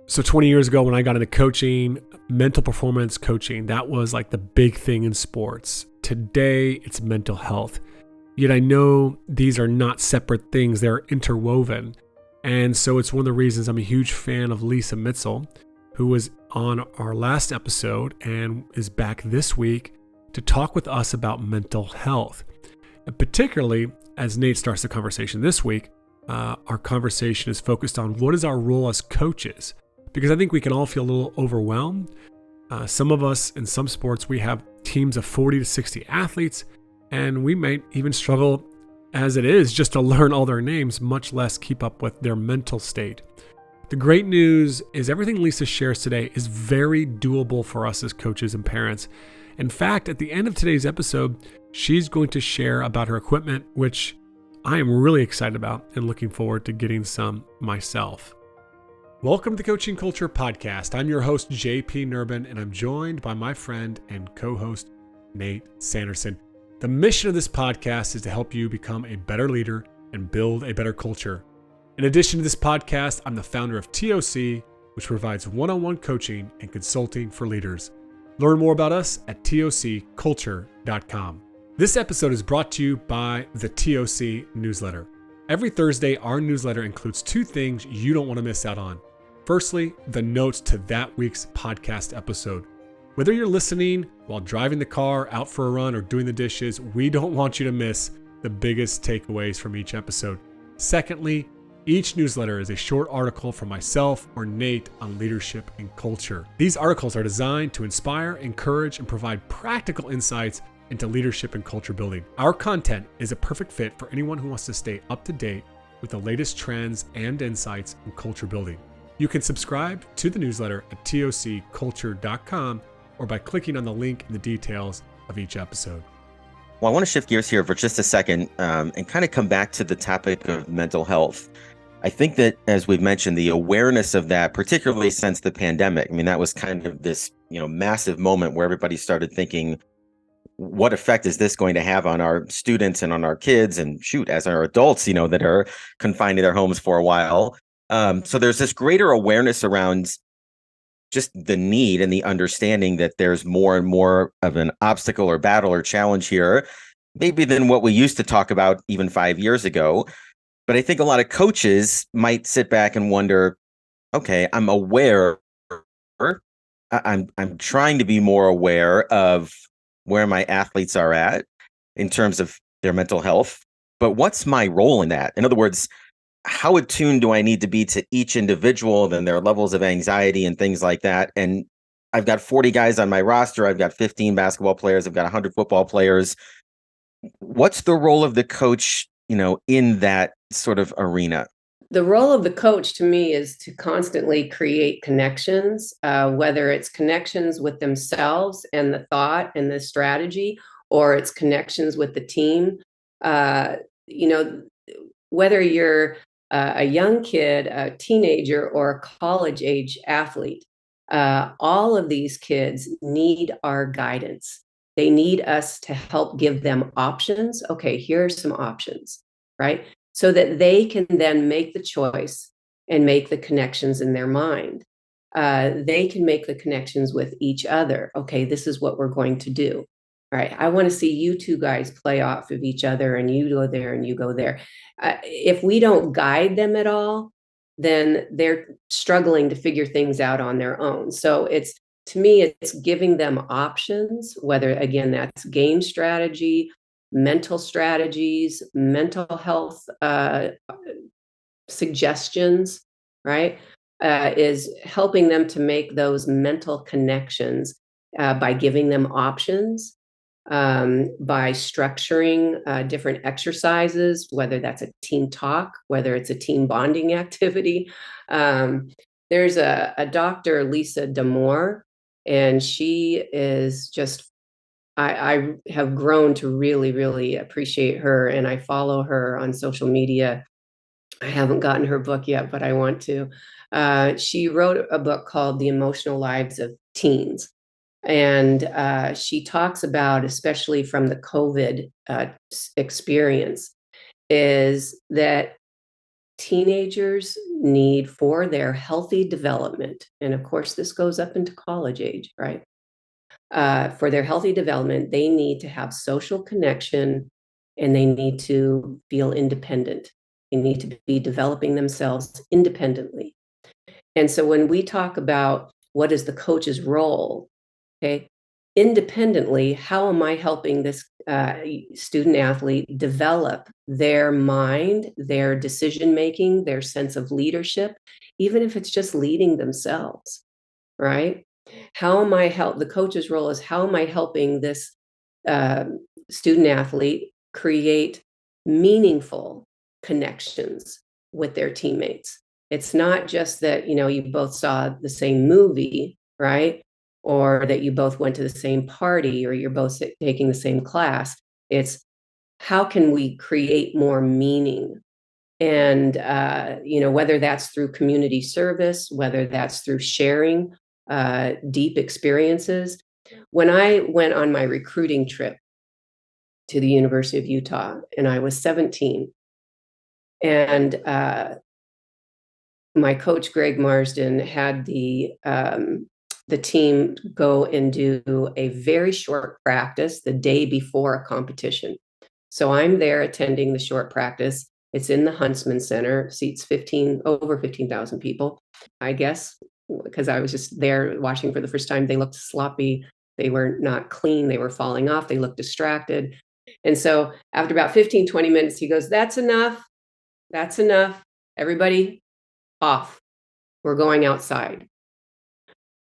So 20 years ago when I got into coaching, mental performance coaching, that was like the big thing in sports. Today, it's mental health. Yet I know these are not separate things, they're interwoven. And so it's one of the reasons I'm a huge fan of Lisa Mitzel, who was on our last episode and is back this week to talk with us about mental health. And particularly, as Nate starts the conversation this week, our conversation is focused on what is our role as coaches. Because I think we can all feel a little overwhelmed. Some of us in some sports, we have teams of 40 to 60 athletes, and we might even struggle as it is just to learn all their names, much less keep up with their mental state. The great news is everything Lisa shares today is very doable for us as coaches and parents. In fact, at the end of today's episode, she's going to share about her equipment, which I am really excited about and looking forward to getting some myself. Welcome to the Coaching Culture Podcast. I'm your host, JP Nurbin, and I'm joined by my friend and co-host, Nate Sanderson. The mission of this podcast is to help you become a better leader and build a better culture. In addition to this podcast, I'm the founder of TOC, which provides one-on-one coaching and consulting for leaders. Learn more about us at tocculture.com. This episode is brought to you by the TOC newsletter. Every Thursday, our newsletter includes two things you don't want to miss out on. Firstly, the notes to that week's podcast episode. Whether you're listening while driving the car, out for a run, or doing the dishes, we don't want you to miss the biggest takeaways from each episode. Secondly, each newsletter is a short article from myself or Nate on leadership and culture. These articles are designed to inspire, encourage, and provide practical insights into leadership and culture building. Our content is a perfect fit for anyone who wants to stay up to date with the latest trends and insights in culture building. You can subscribe to the newsletter at tocculture.com or by clicking on the link in the details of each episode. Well, I want to shift gears here for just a second and kind of come back to the topic of mental health. I think that, as we've mentioned, the awareness of that, particularly since the pandemic, I mean, that was kind of this, massive moment where everybody started thinking, what effect is this going to have on our students and on our kids and as our adults, that are confined to their homes for a while. So there's this greater awareness around just the need and the understanding that there's more and more of an obstacle or battle or challenge here, maybe than what we used to talk about even 5 years ago. But I think a lot of coaches might sit back and wonder, okay, I'm aware, I'm trying to be more aware of where my athletes are at in terms of their mental health, but what's my role in that? In other words, how attuned do I need to be to each individual and their levels of anxiety and things like that? And I've got 40 guys on my roster. I've got 15 basketball players. I've got 100 football players. What's the role of the coach, in that sort of arena? The role of the coach to me is to constantly create connections, whether it's connections with themselves and the thought and the strategy, or it's connections with the team. Whether you're a young kid, a teenager, or a college age athlete, all of these kids need our guidance. They need us to help give them options. Okay, here are some options, right? So that they can then make the choice and make the connections in their mind. They can make the connections with each other. Okay, this is what we're going to do. All right, I want to see you two guys play off of each other, and you go there and you go there. If we don't guide them at all, then they're struggling to figure things out on their own. So to me, it's giving them options, whether, again, that's game strategy, mental strategies, mental health suggestions, right? Is helping them to make those mental connections by giving them options, by structuring different exercises, whether that's a team talk, whether it's a team bonding activity. There's a Dr. Lisa Damore, and she is just, I have grown to really, really appreciate her, and I follow her on social media. I haven't gotten her book yet, but I want to. She wrote a book called The Emotional Lives of Teens. And she talks about, especially from the COVID experience, is that Teenagers need, for their healthy development, and of course this goes up into college age, right? For their healthy development, they need to have social connection and they need to feel independent. They need to be developing themselves independently. And so when we talk about what is the coach's role, okay, independently, how am I helping this student athlete develop their mind, their decision making, their sense of leadership, even if it's just leading themselves, right? How am I help? The coach's role is, how am I helping this uh, student athlete create meaningful connections with their teammates? It's not just that, you both saw the same movie, right? Or that you both went to the same party or you're both taking the same class. It's, how can we create more meaning? And whether that's through community service, whether that's through sharing deep experiences. When I went on my recruiting trip to the University of Utah, and I was 17, and my coach Greg Marsden had the team go and do a very short practice the day before a competition. So I'm there attending the short practice. It's in the Huntsman Center, seats over 15,000 people, I guess, because I was just there watching for the first time. They looked sloppy. They were not clean. They were falling off. They looked distracted. And so after about 15, 20 minutes, he goes, "That's enough. That's enough. Everybody off. We're going outside."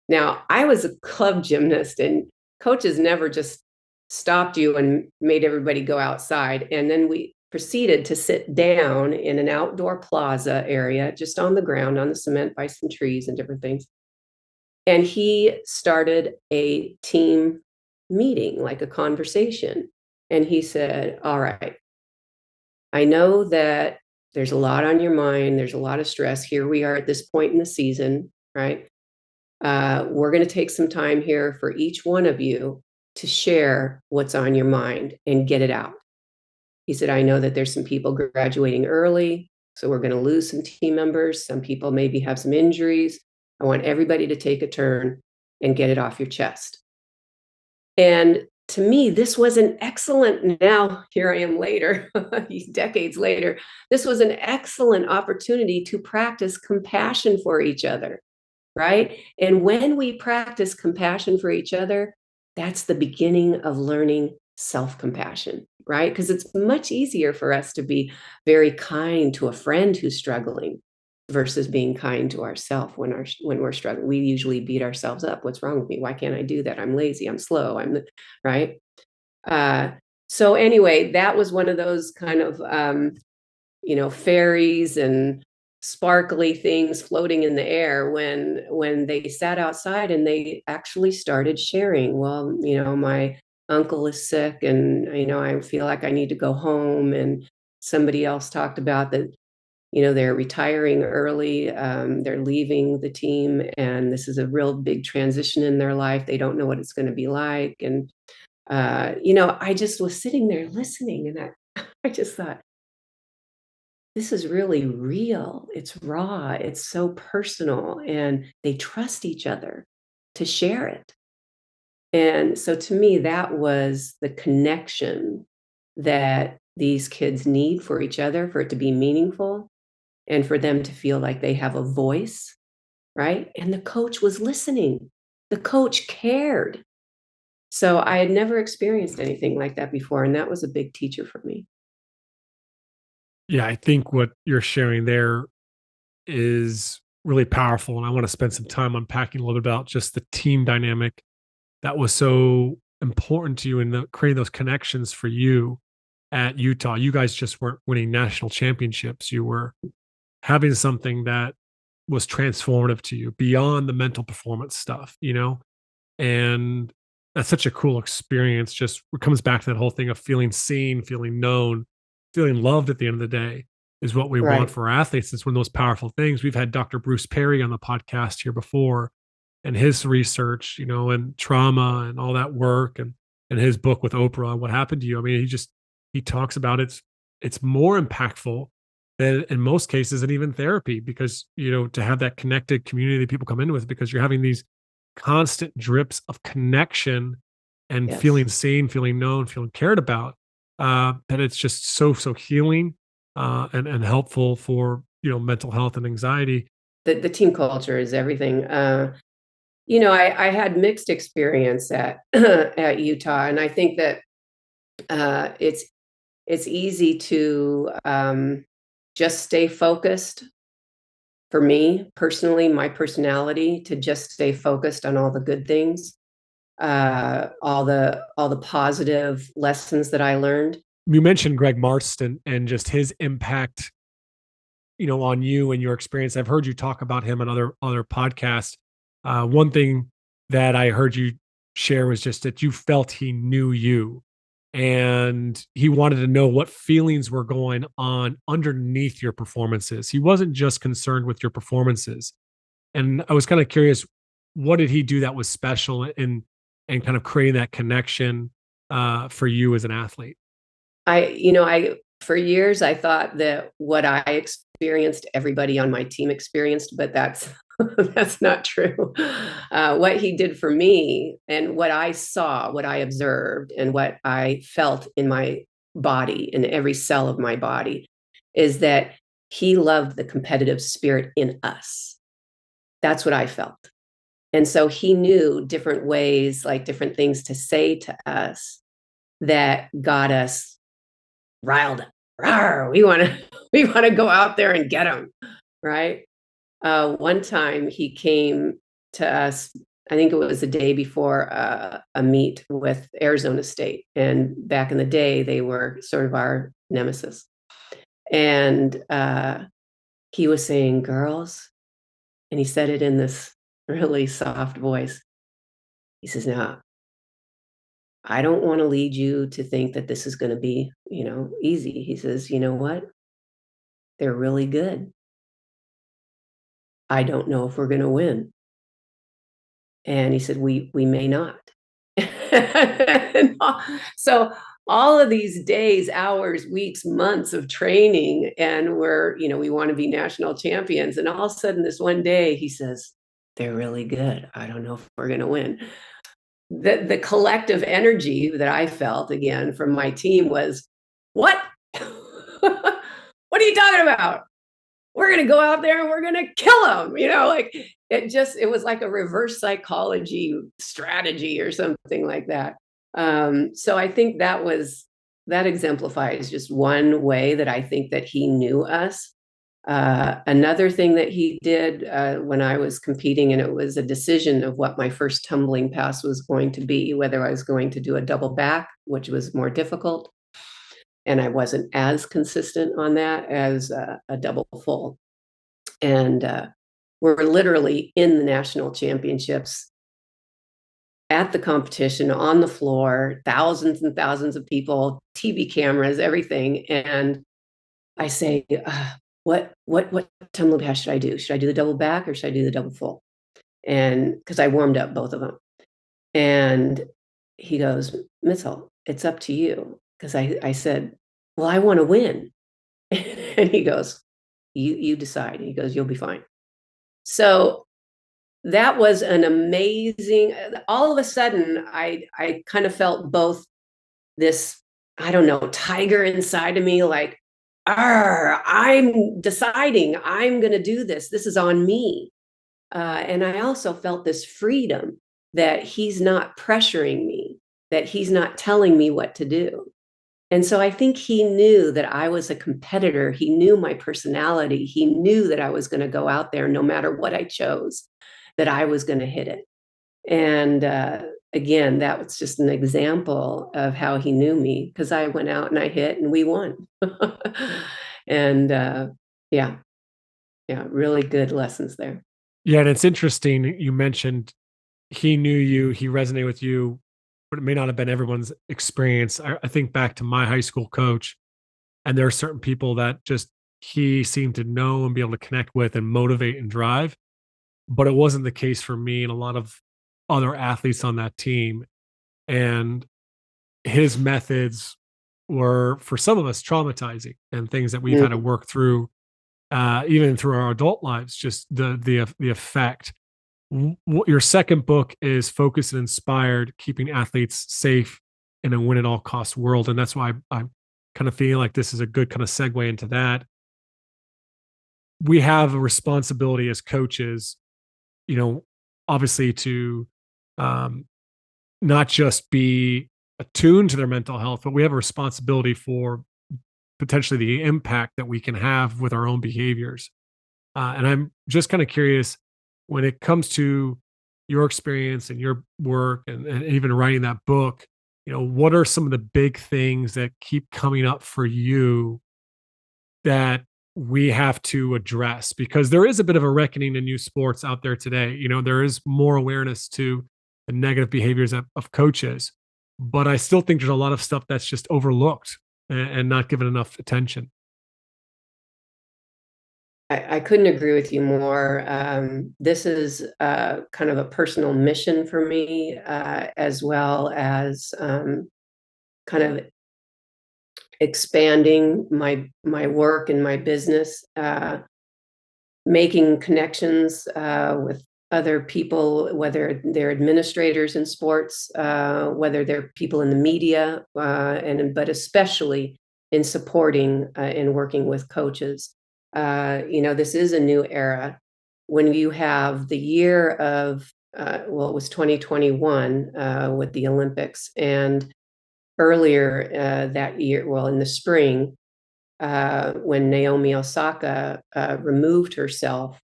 Now, I was a club gymnast, and coaches never just stopped you and made everybody go outside. And then we proceeded to sit down in an outdoor plaza area, just on the ground, on the cement by some trees and different things. And he started a team meeting, like a conversation. And he said, "All right, I know that there's a lot on your mind. There's a lot of stress. Here we are at this point in the season, right? We're going to take some time here for each one of you to share what's on your mind and get it out." He said, "I know that there's some people graduating early, so we're going to lose some team members. Some people maybe have some injuries. I want everybody to take a turn and get it off your chest." And to me, this was an excellent, now here I am later, decades later, this was an excellent opportunity to practice compassion for each other, right? And when we practice compassion for each other, that's the beginning of learning self-compassion, right? Because it's much easier for us to be very kind to a friend who's struggling versus being kind to ourselves when we're struggling. We usually beat ourselves up. What's wrong with me? Why can't I do that? I'm lazy. I'm slow. Right. Uh, so anyway, that was one of those kind of fairies and sparkly things floating in the air when they sat outside and they actually started sharing. Well, my uncle is sick, and I feel like I need to go home. And somebody else talked about that, they're retiring early, they're leaving the team, and this is a real big transition in their life. They don't know what it's going to be like. And I just was sitting there listening, and I just thought, this is really real. It's raw. It's so personal, and they trust each other to share it. And so to me, that was the connection that these kids need for each other, for it to be meaningful and for them to feel like they have a voice, right? And the coach was listening. The coach cared. So I had never experienced anything like that before, and that was a big teacher for me. Yeah, I think what you're sharing there is really powerful. And I want to spend some time unpacking a little bit about just the team dynamic that was so important to you in creating those connections for you at Utah. You guys just weren't winning national championships. You were having something that was transformative to you beyond the mental performance stuff. And that's such a cool experience. Just it comes back to that whole thing of feeling seen, feeling known, feeling loved at the end of the day is what we want Right. for our athletes. It's one of those powerful things. We've had Dr. Bruce Perry on the podcast here before, and his research, and trauma and all that work, and his book with Oprah, What Happened to You. I mean, he talks about it's more impactful than in most cases, and even therapy, because, to have that connected community that people come in with, because you're having these constant drips of connection and Yes. feeling seen, feeling known, feeling cared about, that it's just so healing, and helpful for, mental health and anxiety. The team culture is everything. I had mixed experience at at Utah, and I think that it's easy to just stay focused. For me personally, my personality, to just stay focused on all the good things, all the positive lessons that I learned. You mentioned Greg Marston and just his impact, on you and your experience. I've heard you talk about him on other podcasts. One thing that I heard you share was just that you felt he knew you, and he wanted to know what feelings were going on underneath your performances. He wasn't just concerned with your performances. And I was kind of curious, what did he do that was special in kind of creating that connection, for you as an athlete? I for years I thought that what I experienced, everybody on my team experienced, but that's that's not true. What he did for me, and what I saw, what I observed, and what I felt in my body, in every cell of my body, is that he loved the competitive spirit in us. That's what I felt. And so he knew different ways, like different things to say to us that got us riled up. Rawr, we want to we want to go out there and get them, right? One time he came to us. I think it was the day before a meet with Arizona State, and back in the day, they were sort of our nemesis. And he was saying, "Girls," and he said it in this really soft voice. He says, "Now, I don't want to lead you to think that this is going to be, easy." He says, "You know what? They're really good. I don't know if we're going to win." And he said, "We may not." So all of these days, hours, weeks, months of training, and we want to be national champions. And all of a sudden, this one day, he says, "They're really good. I don't know if we're going to win." The collective energy that I felt again from my team was, "What? What are you talking about? We're going to go out there and we're going to kill them." Like it was like a reverse psychology strategy or something like that. So I think that exemplifies just one way that I think that he knew us. Another thing that he did when I was competing, and it was a decision of what my first tumbling pass was going to be, whether I was going to do a double back, which was more difficult, and I wasn't as consistent on that as a double full. And we're literally in the national championships at the competition on the floor, thousands and thousands of people, TV cameras, everything. And I say, what tumbling pass should I do? Should I do the double back or should I do the double full? And because I warmed up both of them. And he goes, "Mitzel, it's up to you." Because I said, "Well, I want to win." And he goes, you decide. He goes, "You'll be fine." So that was an amazing, all of a sudden, I kind of felt both this, I don't know, tiger inside of me, like, I'm deciding I'm going to do this. This is on me. And I also felt this freedom that he's not pressuring me, that he's not telling me what to do. And so I think he knew that I was a competitor. He knew my personality. He knew that I was going to go out there no matter what I chose, that I was going to hit it. And again, that was just an example of how he knew me, because I went out and I hit and we won. And yeah, yeah, really good lessons there. Yeah, and it's interesting. You mentioned he knew you, he resonated with you, but it may not have been everyone's experience. I think back to my high school coach, and there are certain people that just he seemed to know and be able to connect with and motivate and drive. But it wasn't the case for me and a lot of other athletes on that team. And his methods were, for some of us, traumatizing, and things that we've had to Mm. work through, even through our adult lives. Just the effect. Your second book is Focused and Inspired: Keeping Athletes Safe in a Win at All Costs World, and that's why I'm kind of feeling like this is a good kind of segue into that. We have a responsibility as coaches, you know, obviously to um, not just be attuned to their mental health, but we have a responsibility for potentially the impact that we can have with our own behaviors. And I'm just kind of curious, when it comes to your experience and your work, and even writing that book, what are some of the big things that keep coming up for you that we have to address? Because there is a bit of a reckoning in youth sports out there today. There is more awareness to the negative behaviors of coaches, but I still think there's a lot of stuff that's just overlooked and not given enough attention. I couldn't agree with you more. This is kind of a personal mission for me, as well as kind of expanding my work and my business, making connections with other people, whether they're administrators in sports, whether they're people in the media, but especially in supporting and working with coaches. This is a new era. When you have the year of, well, it was 2021 with the Olympics, and earlier that year, well, in the spring, when Naomi Osaka removed herself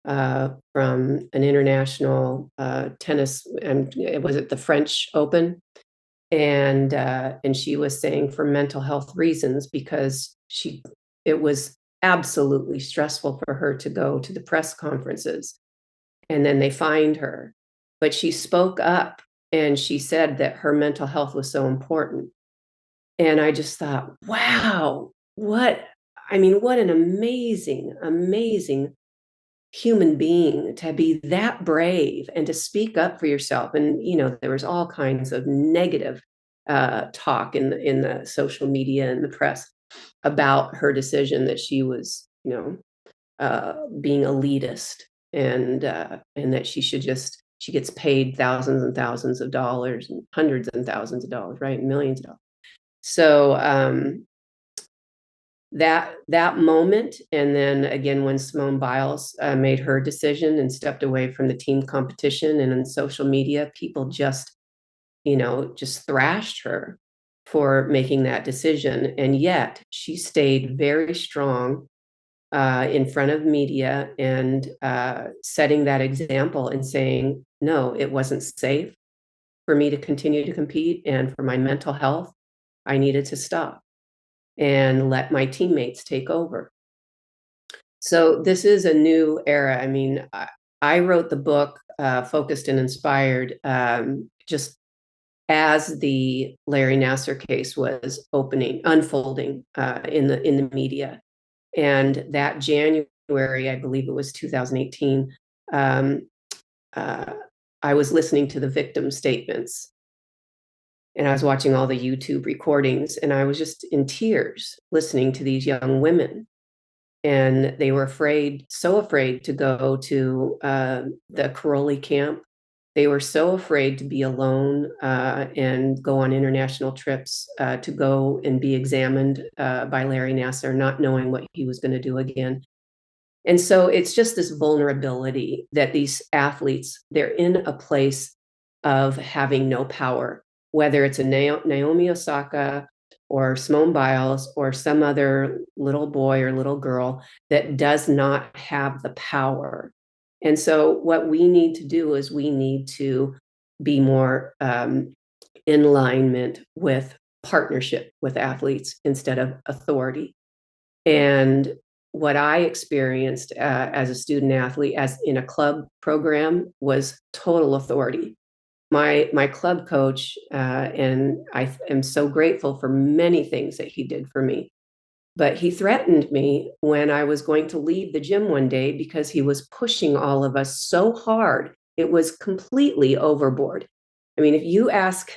from an international tennis, and was it the French Open? And she was saying for mental health reasons, because it was absolutely stressful for her to go to the press conferences, and then they fined her. But she spoke up and she said that her mental health was so important. And I just thought, wow, what an amazing, amazing human being to be that brave and to speak up for yourself. And, there was all kinds of negative talk in the social media and the press about her decision, that she was, being elitist, and that she gets paid thousands and thousands of dollars and hundreds and thousands of dollars, right? Millions of dollars. So that moment, and then again when Simone Biles made her decision and stepped away from the team competition, and in social media, people just thrashed her for making that decision, and yet she stayed very strong in front of media, and setting that example and saying, no, it wasn't safe for me to continue to compete, and for my mental health, I needed to stop and let my teammates take over. So this is a new era. I mean, I wrote the book, Focused and Inspired, just as the Larry Nassar case was unfolding in the media. And that January, I believe it was 2018, um, uh, I was listening to the victim statements, and I was watching all the YouTube recordings, and I was just in tears listening to these young women. And they were afraid, so afraid to go to the Karoli camp. They were so afraid to be alone and go on international trips to go and be examined by Larry Nassar, not knowing what he was going to do again. And so it's just this vulnerability that these athletes, they're in a place of having no power, whether it's a Naomi Osaka or Simone Biles or some other little boy or little girl that does not have the power. And so what we need to do is we need to be more in alignment with partnership with athletes instead of authority. And what I experienced as a student athlete, as in a club program, was total authority. My club coach, and I am so grateful for many things that he did for me. But he threatened me when I was going to leave the gym one day because he was pushing all of us so hard. It was completely overboard. I mean, if you ask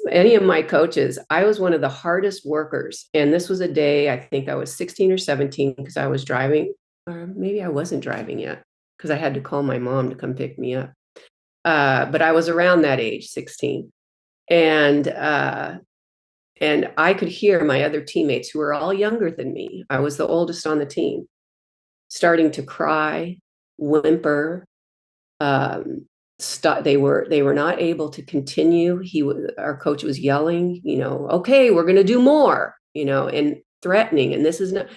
any of my coaches, I was one of the hardest workers. And this was a day, I think I was 16 or 17 because I was driving, or maybe I wasn't driving yet because I had to call my mom to come pick me up. But I was around that age, 16. And I could hear my other teammates who were all younger than me. I was the oldest on the team, starting to cry, whimper. They were not able to continue. Our coach was yelling, okay, we're going to do more, and threatening, and this is not.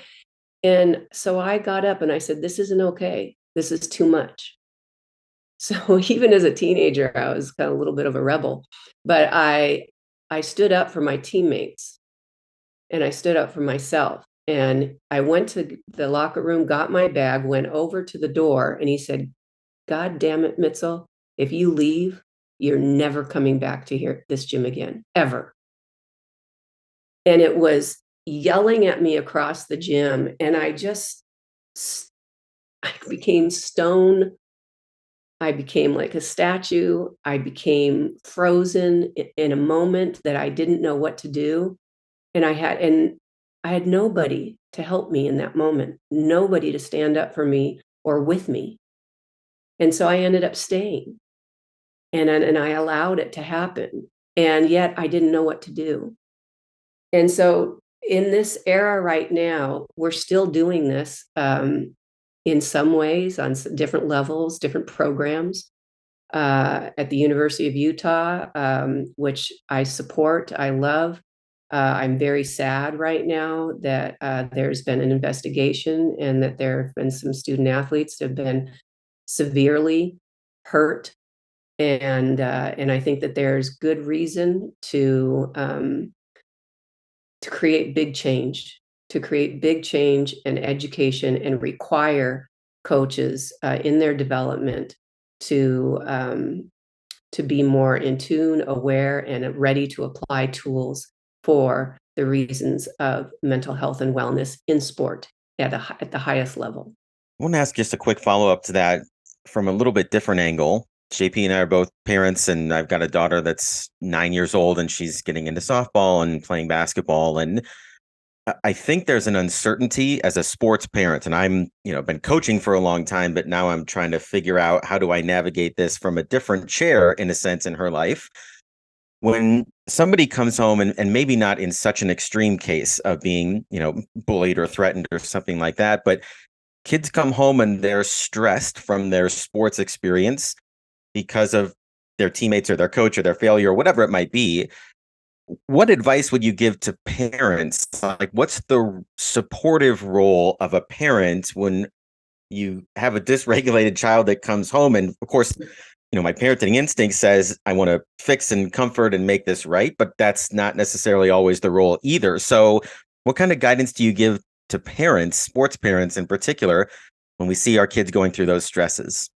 And so I got up and I said, this isn't okay. This is too much. So even as a teenager, I was kind of a little bit of a rebel, but I stood up for my teammates and I stood up for myself. And I went to the locker room, got my bag, went over to the door, and he said, God damn it, Mitzel, if you leave, you're never coming back to this gym again, ever. And it was yelling at me across the gym. And I became stone. I became like a statue. I became frozen in a moment that I didn't know what to do. And I had nobody to help me in that moment, nobody to stand up for me or with me. And so I ended up staying, and I allowed it to happen. And yet I didn't know what to do. And so in this era right now, we're still doing this in some ways on different levels, different programs. At the University of Utah, which I support, I love. I'm very sad right now that there's been an investigation and that there have been some student athletes that have been severely hurt, and I think that there's good reason to create big change, and education, and require coaches in their development to be more in tune, aware, and ready to apply tools for the reasons of mental health and wellness in sport at the highest level. I want to ask just a quick follow-up to that from a little bit different angle. JP and I are both parents, and I've got a daughter that's 9 years old, and she's getting into softball and playing basketball. And I think there's an uncertainty as a sports parent, and I'm, been coaching for a long time, but now I'm trying to figure out how do I navigate this from a different chair, in a sense, in her life. When somebody comes home and maybe not in such an extreme case of being, bullied or threatened or something like that, but kids come home and they're stressed from their sports experience because of their teammates or their coach or their failure or whatever it might be. What advice would you give to parents? Like, what's the supportive role of a parent when you have a dysregulated child that comes home? And of course, my parenting instinct says I want to fix and comfort and make this right, but that's not necessarily always the role either. So what kind of guidance do you give to parents, sports parents in particular, when we see our kids going through those stresses?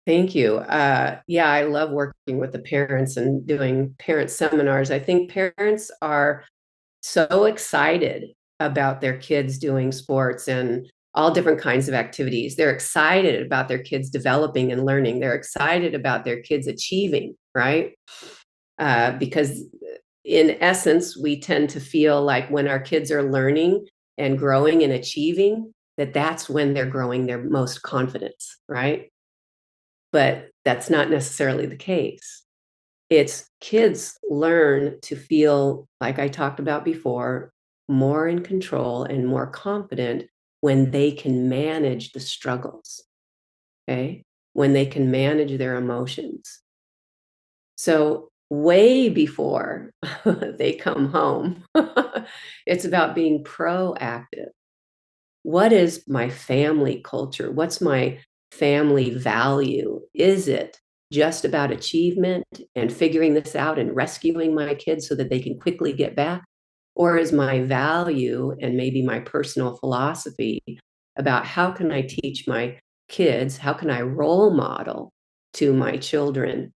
Thank you. Yeah, I love working with the parents and doing parent seminars. I think parents are so excited about their kids doing sports and all different kinds of activities. They're excited about their kids developing and learning. They're excited about their kids achieving, right? Because in essence, we tend to feel like when our kids are learning and growing and achieving, that's when they're growing their most confidence, right? But that's not necessarily the case. It's kids learn to feel, like I talked about before, more in control and more confident when they can manage the struggles, okay? When they can manage their emotions. So way before they come home, it's about being proactive. What is my family culture? What's my family value? Is it just about achievement and figuring this out and rescuing my kids so that they can quickly get back? Or is my value and maybe my personal philosophy about how can I teach my kids, how can I role model to my children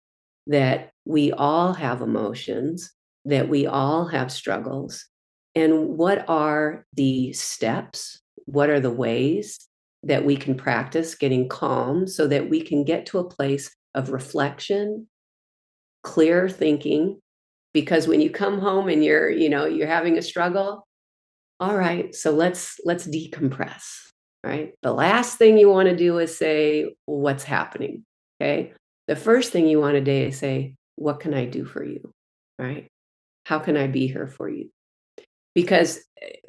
that we all have emotions, that we all have struggles, and what are the steps? What are the ways that we can practice getting calm so that we can get to a place of reflection, clear thinking, because when you come home and you're having a struggle, all right, so let's decompress, right? The last thing you want to do is say, what's happening? Okay. The first thing you want to do is say, what can I do for you? Right? How can I be here for you? Because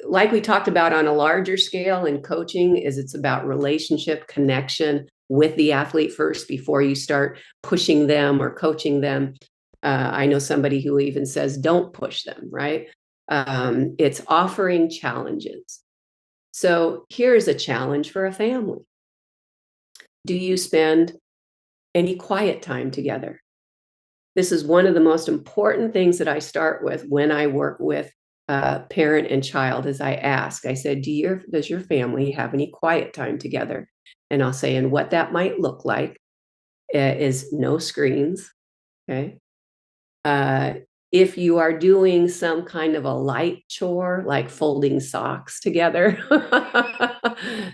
like we talked about on a larger scale in coaching, is it's about relationship connection with the athlete first before you start pushing them or coaching them. I know somebody who even says don't push them, right? It's offering challenges. So here's a challenge for a family. Do you spend any quiet time together? This is one of the most important things that I start with when I work with parent and child. As I said, does your family have any quiet time together? And I'll say, and what that might look like is no screens. Okay. Uh, if you are doing some kind of a light chore, like folding socks together,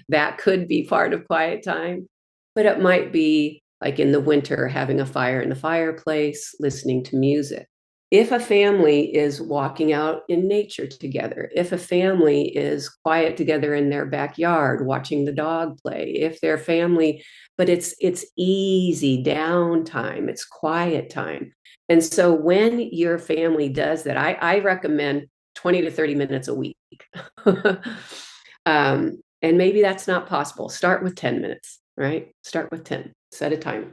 that could be part of quiet time. But it might be like in the winter, having a fire in the fireplace, listening to music. If a family is walking out in nature together, if a family is quiet together in their backyard, watching the dog play, if their family, but it's easy downtime, it's quiet time. And so when your family does that, I recommend 20 to 30 minutes a week. And maybe that's not possible. Start with 10 minutes, right? Start with 10, set a timer.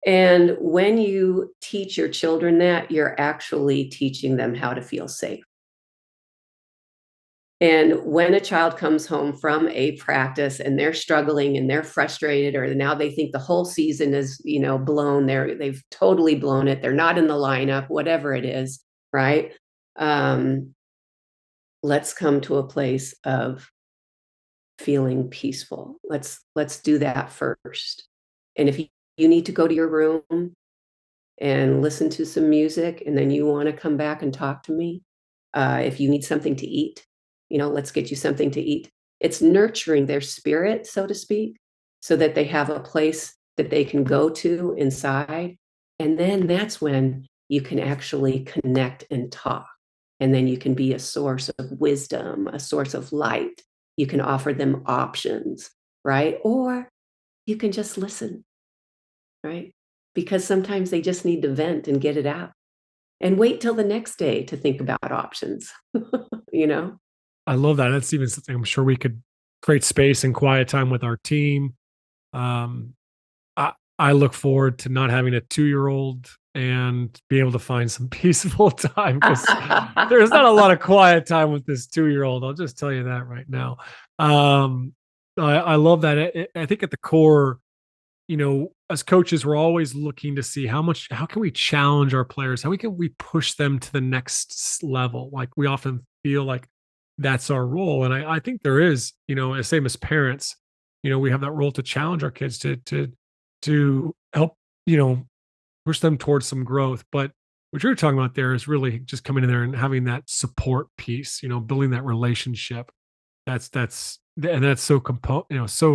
And when you teach your children that, you're actually teaching them how to feel safe. And when a child comes home from a practice and they're struggling and they're frustrated, or now they think the whole season is, blown, they've totally blown it, they're not in the lineup, whatever it is, right? Let's come to a place of feeling peaceful. Let's do that first. And if you need to go to your room and listen to some music, and then you want to come back and talk to me, if you need something to eat, let's get you something to eat. It's nurturing their spirit, so to speak, so that they have a place that they can go to inside. And then that's when you can actually connect and talk. And then you can be a source of wisdom, a source of light. You can offer them options, right? Or you can just listen, right? Because sometimes they just need to vent and get it out, and wait till the next day to think about options, you know? I love that. That's even something I'm sure we could create space and quiet time with our team. Um, I look forward to not having a 2-year-old and be able to find some peaceful time, because there's not a lot of quiet time with this 2-year-old. I'll just tell you that right now. Um, I love that. I think at the core, as coaches, we're always looking to see how can we challenge our players? How can we push them to the next level? Like, we often feel like that's our role. And I think there is, same as parents, we have that role to challenge our kids to help, push them towards some growth. But what you're talking about there is really just coming in there and having that support piece, building that relationship. That's so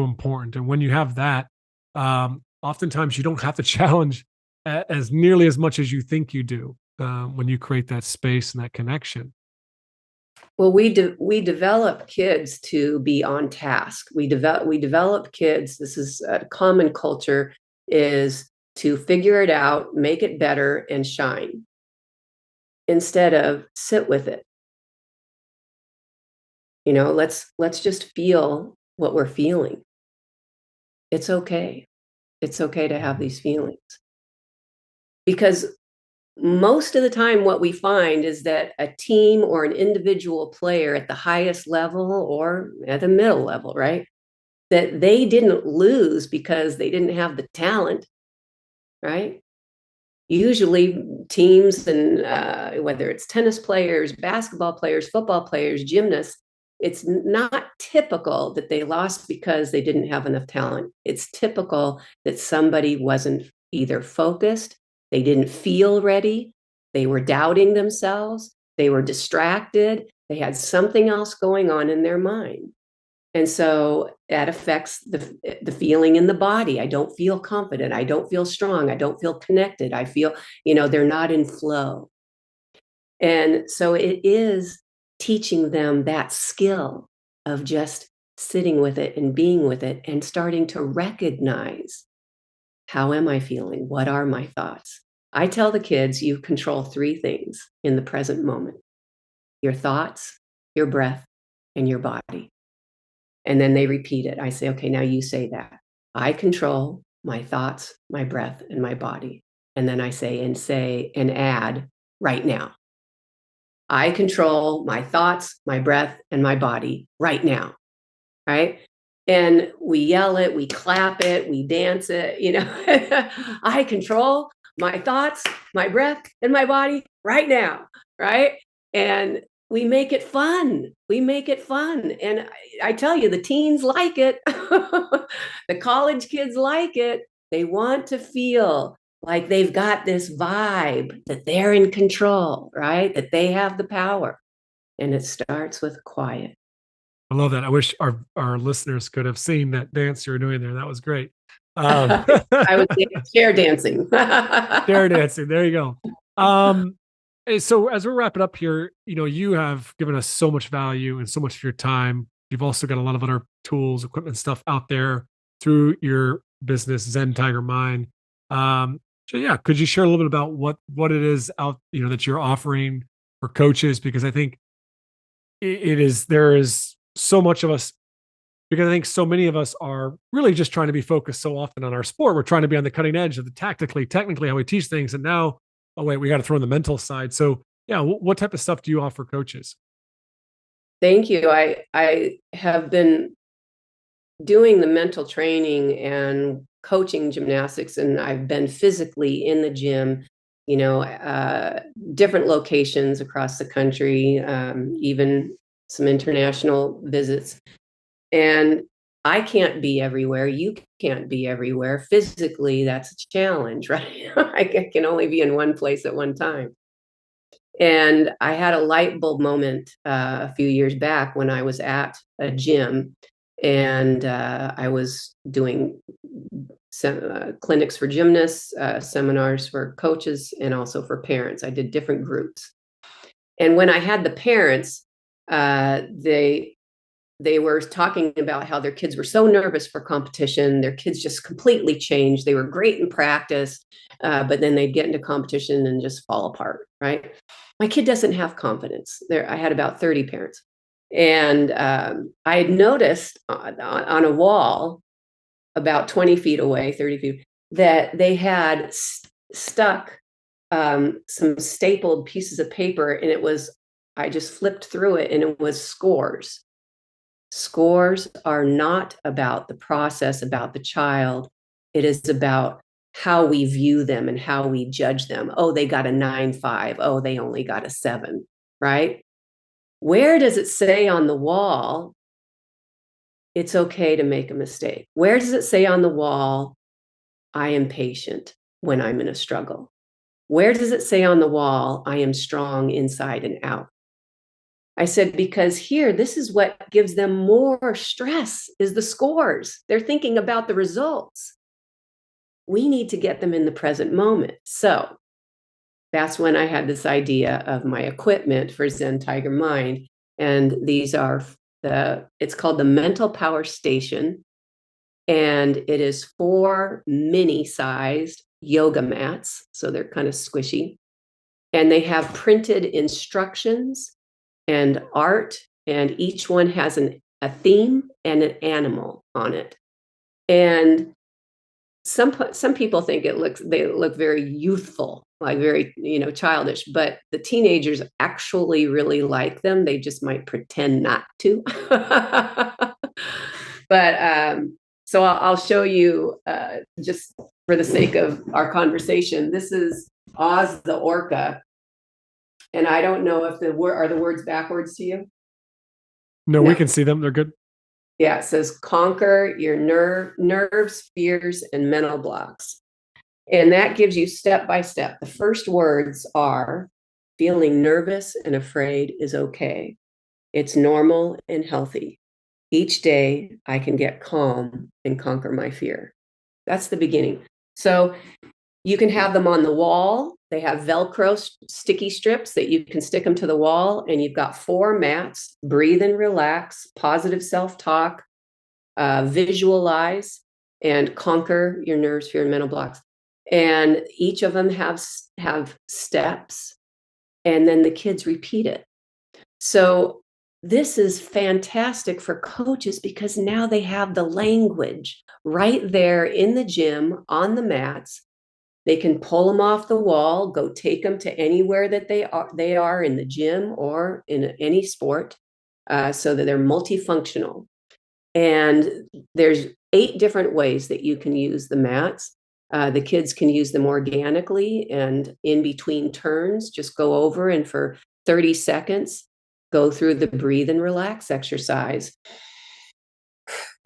important. And when you have that, oftentimes you don't have to challenge as nearly as much as you think you do, when you create that space and that connection. Well, we develop kids to be on task. We develop kids. This is a common culture, is to figure it out, make it better, and shine, instead of sit with it. Let's just feel what we're feeling. It's okay. It's okay to have these feelings, because most of the time what we find is that a team or an individual player at the highest level or at the middle level, right, that they didn't lose because they didn't have the talent, right? Usually teams, and whether it's tennis players, basketball players, football players, gymnasts, it's not typical that they lost because they didn't have enough talent. It's typical that somebody wasn't either focused, they didn't feel ready, they were doubting themselves, they were distracted, they had something else going on in their mind. And so that affects the feeling in the body. I don't feel confident. I don't feel strong. I don't feel connected. I feel, they're not in flow. And so it is teaching them that skill of just sitting with it and being with it and starting to recognize, how am I feeling? What are my thoughts? I tell the kids, you control three things in the present moment: your thoughts, your breath, and your body. And then they repeat it. I say, okay, now you say that. I control my thoughts, my breath, and my body. And then I say and add right now. I control my thoughts, my breath, and my body right now. Right. And we yell it, we clap it, we dance it, I control my thoughts, my breath, and my body right now. Right. And we make it fun. We make it fun. And I tell you, the teens like it. The college kids like it. They want to feel like they've got this vibe, that they're in control, right? That they have the power. And it starts with quiet. I love that. I wish our listeners could have seen that dance you were doing there. That was great. I was chair dancing. Chair dancing. There you go. So as we're wrapping up here, you have given us so much value and so much of your time. You've also got a lot of other tools, equipment, stuff out there through your business, Zen Tiger Mind. So yeah, could you share a little bit about what it is out, that you're offering for coaches? Because I think there is so much of us, because I think so many of us are really just trying to be focused so often on our sport. We're trying to be on the cutting edge of the technically how we teach things. And now, oh wait, we got to throw in the mental side. So yeah, what type of stuff do you offer coaches? Thank you. I have been doing the mental training and coaching gymnastics, and I've been physically in the gym, different locations across the country, even some international visits. And I can't be everywhere. You can't be everywhere. Physically, that's a challenge, right? I can only be in one place at one time. And I had a light bulb moment a few years back when I was at a gym, and I was doing clinics for gymnasts, seminars for coaches, and also for parents. I did different groups. And when I had the parents, they were talking about how their kids were so nervous for competition. Their kids just completely changed. They were great in practice, but then they'd get into competition and just fall apart, right? My kid doesn't have confidence. I had about 30 parents. And I had noticed on a wall about 20 feet away, 30 feet, that they had stuck some stapled pieces of paper, and I just flipped through it, and it was scores. Scores are not about the process, about the child. It is about how we view them and how we judge them. Oh, they got a 9.5. Oh, they only got a 7, right? Where does it say on the wall, it's okay to make a mistake? Where does it say on the wall, I am patient when I'm in a struggle? Where does it say on the wall, I am strong inside and out? I said, because here, this is what gives them more stress, is the scores. They're thinking about the results. We need to get them in the present moment. So that's when I had this idea of my equipment for Zen Tiger Mind. And these are it's called the Mental Power Station. And it is 4 mini-sized yoga mats. So they're kind of squishy. And they have printed instructions and art, and each one has a theme and an animal on it. And some people think they look very youthful, like very childish, but the teenagers actually really like them. They just might pretend not to. But so I'll show you, just for the sake of our conversation. This is Oz the orca. And I don't know if are the words backwards to you? No, we can see them. They're good. Yeah, it says conquer your nerves, fears, and mental blocks. And that gives you step by step. The first words are, feeling nervous and afraid is okay. It's normal and healthy. Each day I can get calm and conquer my fear. That's the beginning. So you can have them on the wall. They have Velcro sticky strips that you can stick them to the wall, and you've got 4 mats: breathe and relax, positive self-talk, visualize, and conquer your nerves, fear, and mental blocks. And each of them have steps, and then the kids repeat it. So this is fantastic for coaches because now they have the language right there in the gym on the mats. They can pull them off the wall, go take them to anywhere that they are in the gym or in any sport, so that they're multifunctional. And there's 8 different ways that you can use the mats. The kids can use them organically, and in between turns, just go over and for 30 seconds, go through the breathe and relax exercise.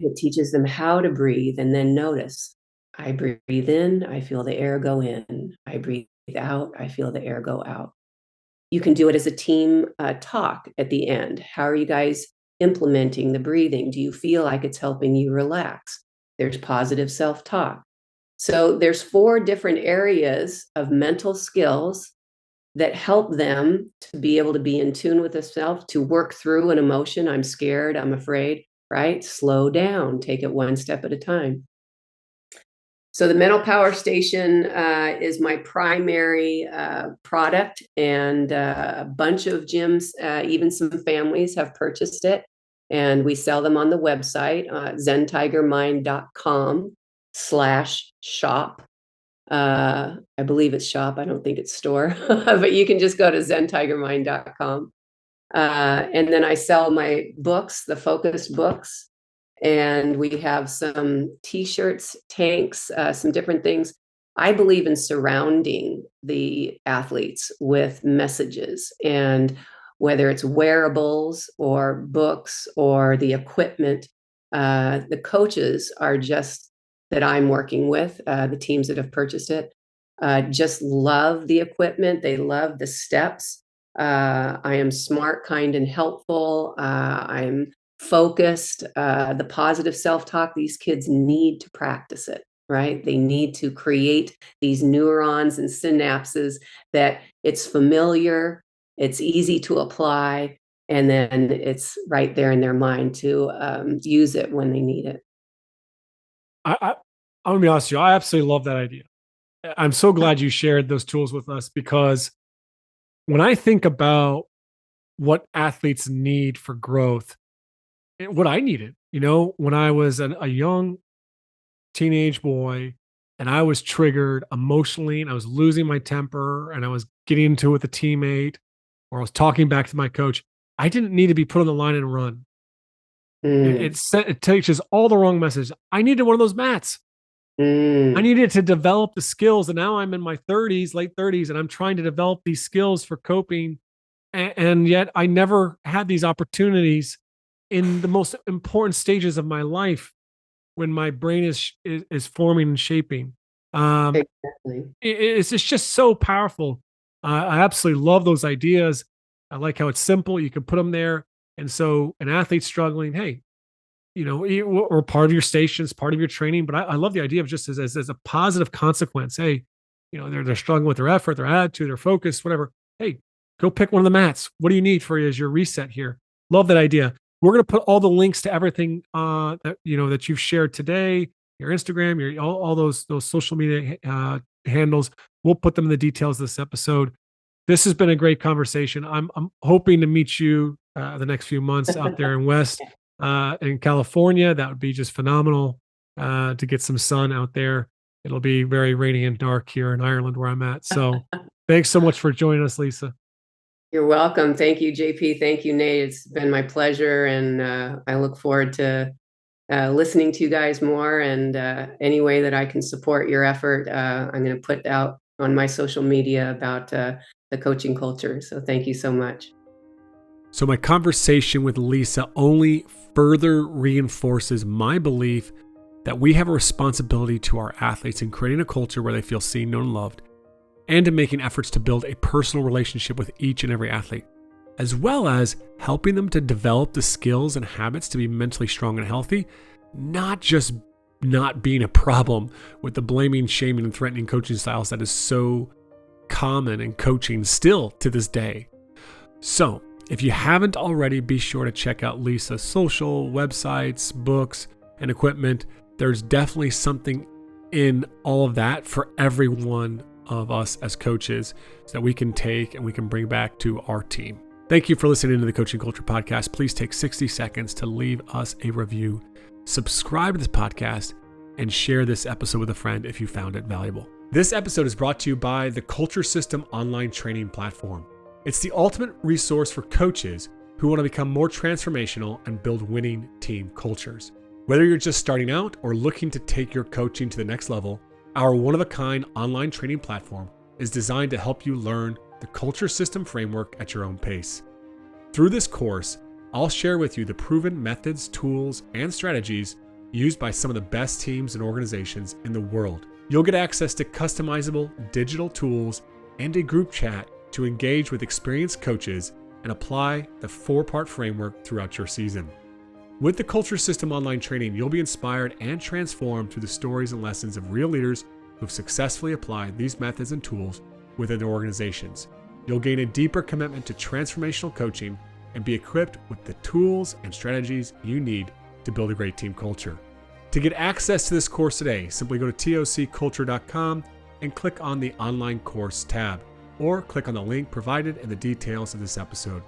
It teaches them how to breathe and then notice. I breathe in, I feel the air go in. I breathe out, I feel the air go out. You can do it as a team talk at the end. How are you guys implementing the breathing? Do you feel like it's helping you relax? There's positive self-talk. So there's 4 different areas of mental skills that help them to be able to be in tune with themselves, to work through an emotion. I'm scared, I'm afraid, right? Slow down, take it one step at a time. So the Mental Power Station is my primary product, and a bunch of gyms, even some families, have purchased it. And we sell them on the website, zentigermind.com/shop. I believe it's shop. I don't think it's store, but you can just go to zentigermind.com. And then I sell my books, the Focus books. And we have some t-shirts, tanks, some different things. I believe in surrounding the athletes with messages, and whether it's wearables or books or the equipment, the coaches are just that I'm working with, the teams that have purchased it, just love the equipment. They love the steps. I am smart, kind, and helpful. I'm focused, the positive self-talk. These kids need to practice it, right? They need to create these neurons and synapses that it's familiar, it's easy to apply, and then it's right there in their mind to use it when they need it. I'm gonna be honest with you. I absolutely love that idea. I'm so glad you shared those tools with us, because when I think about what athletes need for growth, what I needed, when I was a young teenage boy and I was triggered emotionally and I was losing my temper and I was getting into it with a teammate, or I was talking back to my coach, I didn't need to be put on the line and run. Mm, It teaches all the wrong messages. I needed one of those mats. I mm, needed to develop the skills. And now I'm in my 30s, late 30s, and I'm trying to develop these skills for coping. And yet I never had these opportunities in the most important stages of my life, when my brain is forming and shaping. exactly. It's just so powerful. I absolutely love those ideas. I like how it's simple. You can put them there. And so an athlete struggling, hey, or part of your stations, part of your training. But I love the idea of just as a positive consequence. Hey, they're struggling with their effort, their attitude, their focus, whatever. Hey, go pick one of the mats. What do you need for you as your reset here? Love that idea. We're going to put all the links to everything that you've shared today, your Instagram, your all those social media handles. We'll put them in the details of this episode. This has been a great conversation. I'm hoping to meet you the next few months out there in California. That would be just phenomenal to get some sun out there. It'll be very rainy and dark here in Ireland where I'm at. So thanks so much for joining us, Lisa. You're welcome. Thank you, JP. Thank you, Nate. It's been my pleasure, and I look forward to listening to you guys more. And any way that I can support your effort, I'm going to put out on my social media about the coaching culture. So thank you so much. So my conversation with Lisa only further reinforces my belief that we have a responsibility to our athletes in creating a culture where they feel seen, known, and loved, and in making efforts to build a personal relationship with each and every athlete. as well as helping them to develop the skills and habits to be mentally strong and healthy, not just not being a problem with the blaming, shaming, and threatening coaching styles that is so common in coaching still to this day. So, if you haven't already, be sure to check out Lisa's social, websites, books, and equipment. There's definitely something in all of that for every one of us as coaches so that we can take and we can bring back to our team. Thank you for listening to the Coaching Culture Podcast. Please take 60 seconds to leave us a review, subscribe to this podcast, and share this episode with a friend if you found it valuable. This episode is brought to you by the Culture System online training platform. It's the ultimate resource for coaches who want to become more transformational and build winning team cultures. Whether you're just starting out or looking to take your coaching to the next level, our one-of-a-kind online training platform is designed to help you learn the Culture System framework at your own pace. Through this course, I'll share with you the proven methods, tools, and strategies used by some of the best teams and organizations in the world. You'll get access to customizable digital tools and a group chat to engage with experienced coaches and apply the 4-part framework throughout your season. With the Culture System online training, you'll be inspired and transformed through the stories and lessons of real leaders who've successfully applied these methods and tools within their organizations. You'll gain a deeper commitment to transformational coaching and be equipped with the tools and strategies you need to build a great team culture. To get access to this course today, simply go to tocculture.com and click on the online course tab, or click on the link provided in the details of this episode.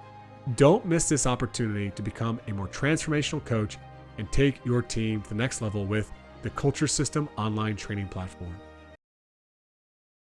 Don't miss this opportunity to become a more transformational coach and take your team to the next level with the Culture System online training platform.